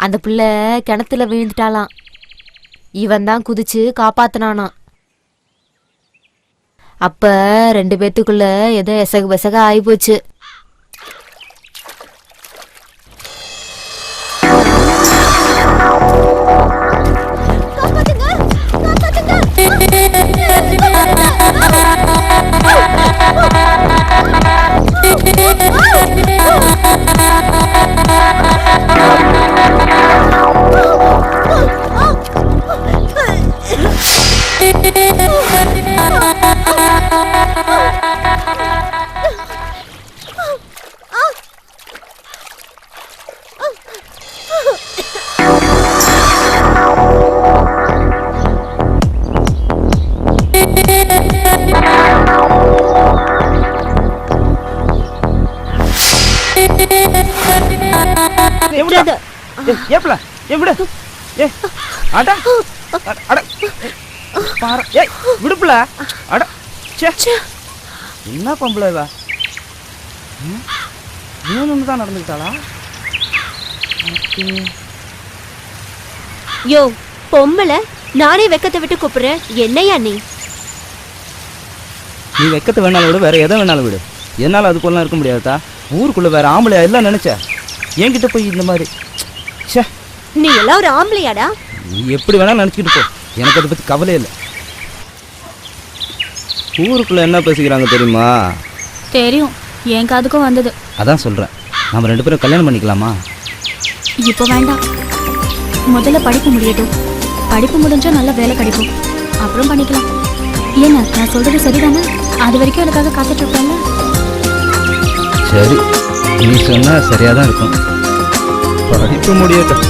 அந்த பிள்ளை கிணத்துல விழுந்துட்டாளாம். இவன் தான் குதிச்சு காப்பாத்தினானாம். அப்ப 2 பேத்துக்குள்ள ஏதோ எசகு பெசக ஆயிப்போச்சு. என்ன பொம்பளை தான் நடந்துக்கிட்டாளா? யோ பொம்பளை, நானே வெக்கத்தை விட்டு கூப்பிடுறேன். என்னையா நீ வெக்கத்தை வேணாலும் விடு, வேற எதை வேணாலும் விடு. என்னால் அது போலாம் இருக்க முடியாதா? ஊருக்குள்ள வேற ஆம்பளையா எல்லாம் நினைச்ச என்கிட்ட போய் இந்த மாதிரி. நீ எல்லாம் ஒரு ஆம்பளையாடா? நீ எப்படி வேணாலும் நினைச்சுக்கிட்டு போ, எனக்கு அதை பத்தி கவலை இல்லை. ஊருக்குள்ள என்ன பேசிக்கிறாங்க தெரியுமா? தெரியும், என் காதுக்கும் வந்தது. அதான் சொல்றேன், நம்ம 2 பேரும் கல்யாணம் பண்ணிக்கலாமா? இப்போ வேண்டாம், முதல்ல படிப்பு முடியட்டும். படிப்பு முடிஞ்சா நல்ல வேலை கிடைக்கும், அப்புறம் பண்ணிக்கலாம். ஏன்னா நான் சொல்றது சரிதானே? அது வரைக்கும் எனக்காக காத்துட்டு இருப்பாங்க. சரி, நீ சொன்னா சரியாதான் இருக்கும். படிப்பு முடியட்டும்.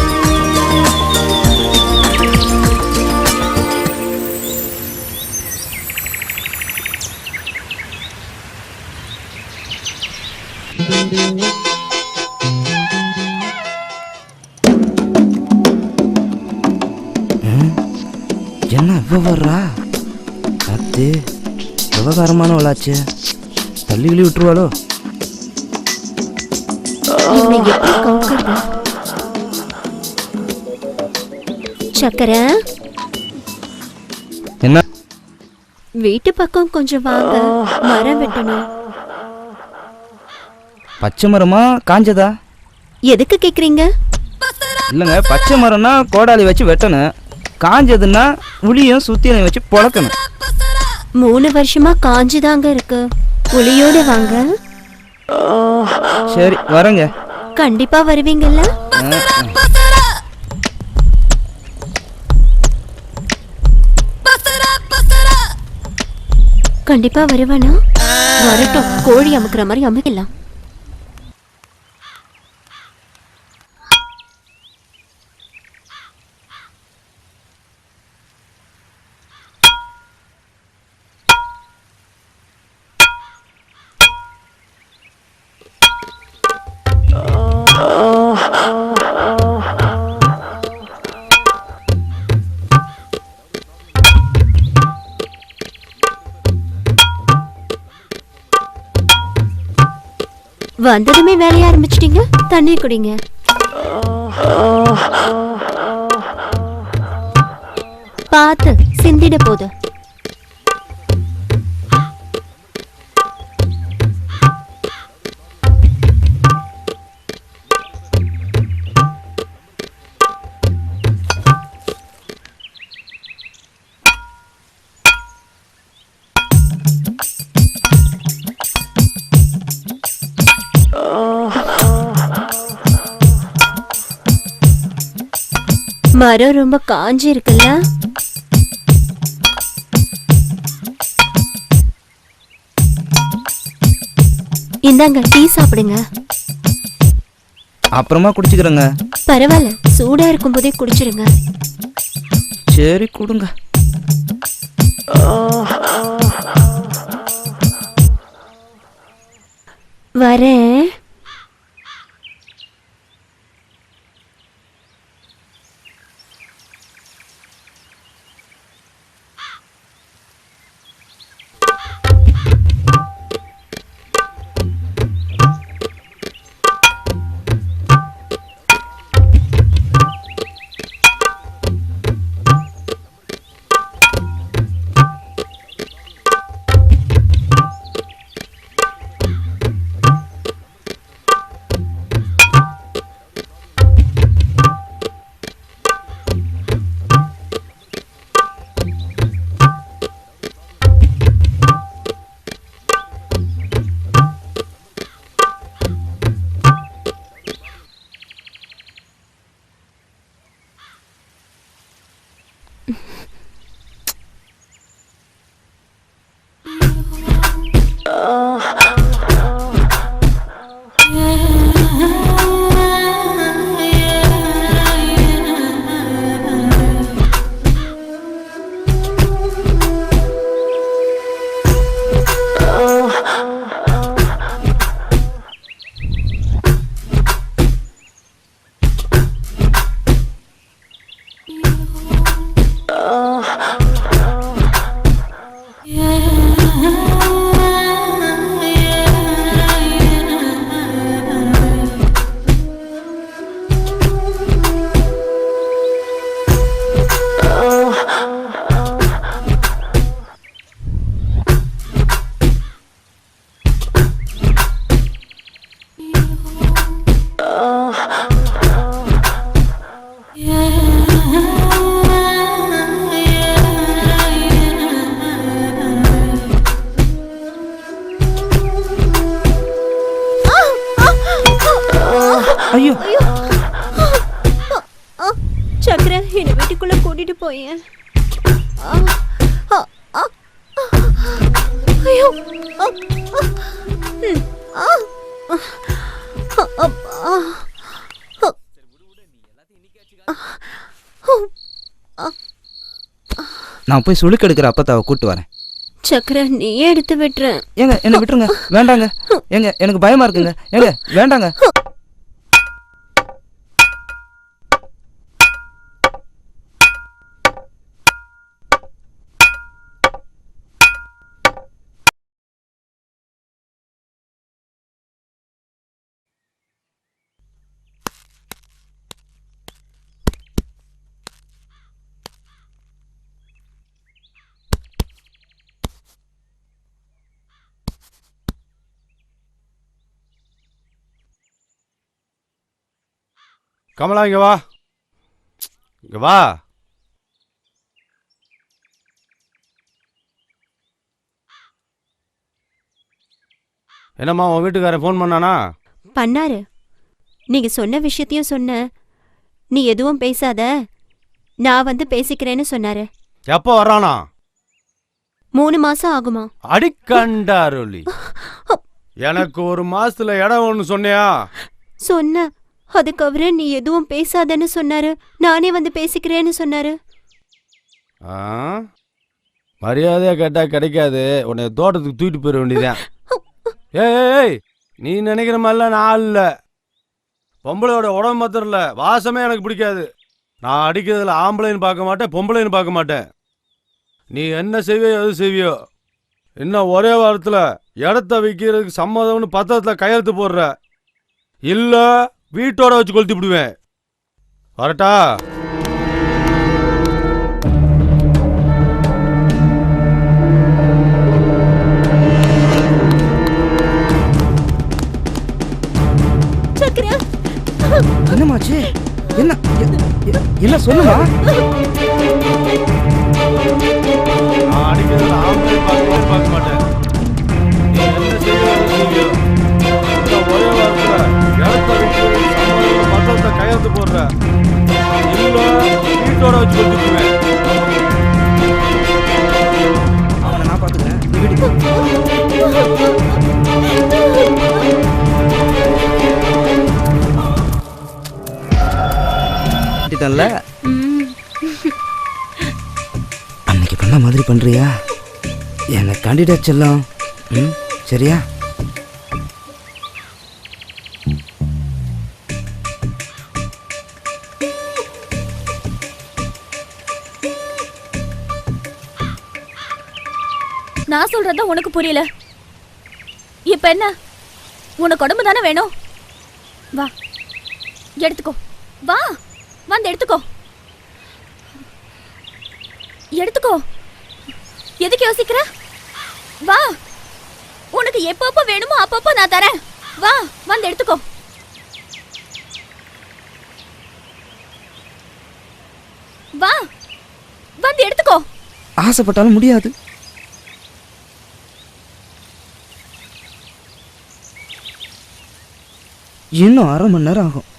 என்ன இவ்வளோ வர்றா? அது விவகாரமானவளாச்சு, தள்ளி கிளி விட்டுருவாளோ? சக்கரை, என்ன வீட்டு பக்கம் கொஞ்சம் வாங்க, மரம் வெட்டணும். பச்சை மரமா காஞ்சதா? எதுக்கு கேக்குறீங்க? இல்லைங்க, பச்சை மரம்னா கோடாலி வச்சு வெட்டணும், காஞ்சதுன்னா உளியும் சுத்தியலையும் வச்சு பொழக்கணும். 3 வருஷமா காஞ்சுதாங்க இருக்கு. உளியோட வாங்க. சரி வரேங்க. கண்டிப்பா வருவீங்கல்ல? கண்டிப்பா வருவானா? வரட்டும், கோழி அமுக்குற மாதிரி அமுக்கலாம். வந்ததுமே வேலைய ஆரம்பிச்சிட்டீங்க. தண்ணீர் குடிங்க. பார்த்து சிந்திட போது. மரம் ரொம்ப காஞ்சி இருக்குல்ல? இந்தாங்க, டீ சாப்பிடுங்க. அப்புறமா குடிச்சுக்கிறேங்க. பரவாயில்ல, சூடா இருக்கும் போதே குடிச்சிருங்க. சரி கொடுங்க. வரேன். ஐயோ சக்கரை என்னை வீட்டுக்குள்ள கூட்டிட்டு போயேன். ஐயோ நான் போய் சுளுக்கு எடுக்கிற அப்பத்தாவை கூட்டு வரேன். சக்கரை நீயே எடுத்து விட்டுறேன். ஏங்க என்ன விட்டுருங்க, வேண்டாங்க. ஏங்க எனக்கு பயமா இருக்குங்க. ஏங்க வேண்டாங்க. கமலா இங்க வா, இங்க வா. என்னம்மா உன் வீட்டுக்காரன் ஃபோன் பண்ணானா? பண்ணாரு. நீங்க சொன்ன விஷயத்தையும் சொன்ன. நீ எதுவும் பேசாத, நான் வந்து பேசிக்கிறேன்னு சொன்னாரு. எப்போ வர்றானா? 3 மாசம் ஆகுமா? அடிக்கண்டாருளி, எனக்கு 1 மாசத்துல இடம் ஒன்று சொன்னியா? சொன்ன. அதுக்கு அவரு நீ எதுவும் பேசாதன்னு சொன்னாரு. நானே வந்து பேசிக்கிறேன்னு சொன்னாரு. மரியாதையா கேட்டா கிடைக்காது. உன்னை தோட்டத்துக்கு தூக்கிட்டு போயிட வேண்டியதான். ஏய், நீ நினைக்கிற மாதிரிலாம் நான் இல்லை. பொம்பளையோட உடம்பு மாத்திரம் இல்லை, வாசமே எனக்கு பிடிக்காது. நான் அடிக்கிறதுல ஆம்பளைன்னு பார்க்க மாட்டேன், பொம்பளைன்னு பார்க்க மாட்டேன். நீ என்ன செய்வியோ எது செய்வியோ. இன்னும் ஒரே வாரத்தில் இடத்த விற்கிறதுக்கு சம்மதம்னு பத்திரத்தில் கையெழுத்து போடுற, இல்லை வீட்டோட வச்சு கொளுத்தி விடுவேன். வரட்டா? என்னமாச்சு? என்ன என்ன சொல்லுமா? நான் அடிக்கிறதுல ஆம்பளை பார்க்க மாட்டேன். நீ என்ன செய்வியோ ஒரே வாரத்தில் இடத்த விற்கிறது பத்திரத்தை கையெழுத்து போடுற, இல்லை வீட்டோட வச்சு கொளுத்திடுவேன். அவனை நான் பார்த்துக்கிறேன். வீட்டுக்கு அன்னைக்கு பண்ண மாதிரி பண்றியா? என்னை கேண்டிடேட் செல்லம். சரியா? நான் சொல்றதா உனக்கு புரியல. இப்ப என்ன, உனக்கு உடம்பு தானே வேணும்? வா எடுத்துக்கோ. வா வந்து எடுத்துக்கோ. எடுத்துக்கோ. எதுக்கு யோசிக்கிற? வா, உனக்கு எப்பப்போ வேணுமோ அப்பப்போ நான் தரேன். வா வந்து எடுத்துக்கோ. வா வந்து எடுத்துக்கோ. ஆசைப்பட்டாலும் முடியாது. இன்னும் 1/2 மணி நேரம் ஆகும்.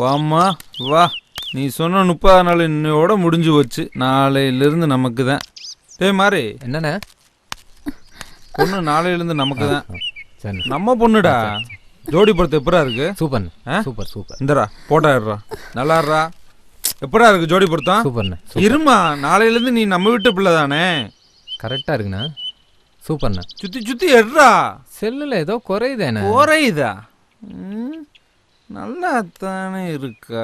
வாம்மா வா. நீ சொன்ன 30 நாள் இன்னையோட முடிஞ்சு போச்சு. நாளையிலிருந்து நமக்கு தான். டேய் மாறி, என்னண்ணே? பொண்ணு நாளையிலிருந்து நமக்கு தான். சரி, நம்ம பொண்ணுடா. ஜோடி பொறுத்து எப்படா இருக்கு? Super super super. இந்தரா போட்டா இருறா, நல்லா இருறா. எப்படா இருக்கு ஜோடி பொருத்தம்? சூப்பர்ண்ணே. இருமா, நாளையிலிருந்து நீ நம்ம வீட்டு பிள்ளை தானே. கரெக்டாக இருக்குண்ணா. சூப்பர்ண்ணே. சுத்தி சுத்தி எடுறா. செல்லில் ஏதோ குறையுதேண்ணே. குறையுதா? நல்லா தானே இருக்கா?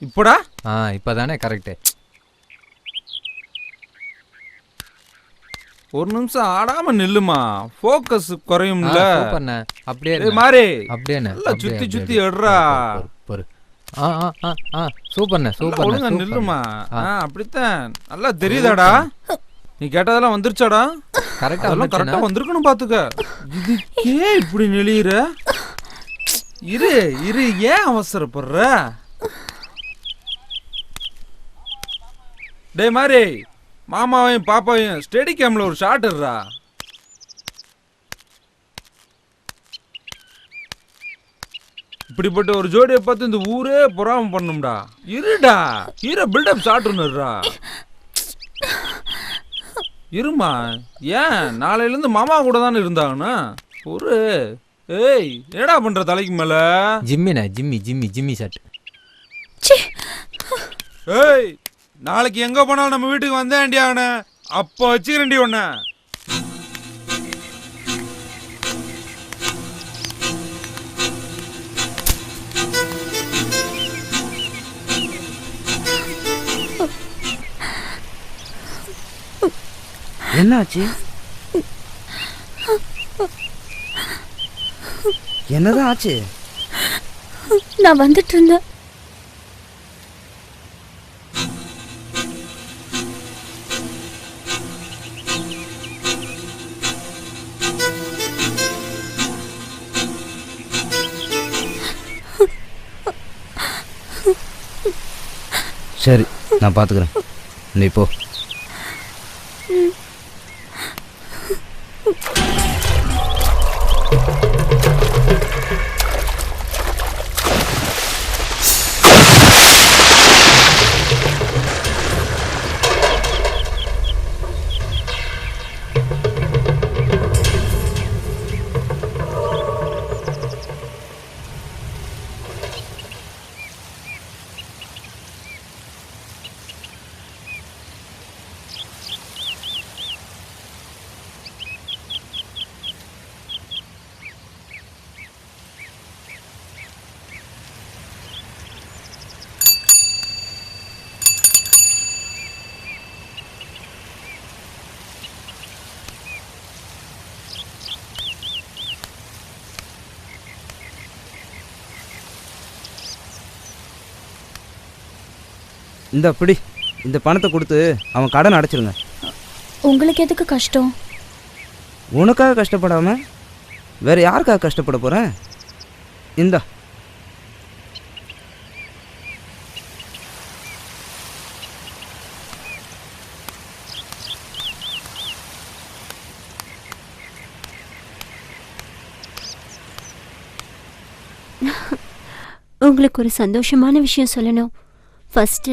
இப்படா? இப்போ தானே கரெக்டு. ஒரு நிமிஷம் ஆடாம நில்லுமா, ஃபோக்கஸ் குறையும்ல. சூப்பர்ண்ணே. அப்படியே டேய் மாறி, அப்படியேண்ணே. நல்லா சுத்தி சுத்தி எடுறா. பொறு. ஆ ஆ ஆ ஆ சூப்பர்ண்ணே சூப்பர். ஒழுங்கா நில்லுமா. அப்படித்தான். நல்லா தெரியுதாடா? நீ கேட்டதெல்லாம் வந்துருச்சாடா? கரெக்டா அதெல்லாம் கரெக்டா வந்திருக்கணும் பாத்துக்க. இதுக்கே இப்படி நெளியுற? இரு இரு, ஏன் அவசரப்படுற? டேய் மாறி, மாமாவையும் பாப்பாவையும் ஸ்டெடி கேம்ல ஒரு ஷாட் எடுறா. இப்படிப்பட்ட ஒரு ஜோடியை பார்த்து இந்த ஊரே பொறாம பண்ணும்டா. இருடா, ஹீரோ பில்டப் ஷாட் ஒன்னுடுறா. இருமா, ஏன் நாளையில இருந்து மாமா கூட தானே இருந்தாங்கண்ணா ஒரு. ஏய், என்னடா பண்ற தலைக்கு மேல? ஜிம்மிண்ணே, ஜிம்மி ஷாட். ஏய், நாளைக்கு எங்க போனாலும் நம்ம வீட்டுக்கு வந்தேன்டி அவன, அப்ப வச்சுக்கிறேன்டி உன்ன. என்னாச்சு? என்னதான் ஆச்சு? நான் வந்துட்டு இருந்தேன். சரி, நான் பார்த்துக்கிறேன். நீ போ. இந்த பிடி, இந்த பணத்தை கொடுத்து அவன் கடன் அடைச்சிருங்க. உங்களுக்கு எதுக்கு கஷ்டம்? உனக்காக கஷ்டப்படாம வேற யாருக்காக கஷ்டப்பட போறேன்? இந்தா. உங்களுக்கு ஒரு சந்தோஷமான விஷயம் சொல்லணும். ஃபர்ஸ்ட்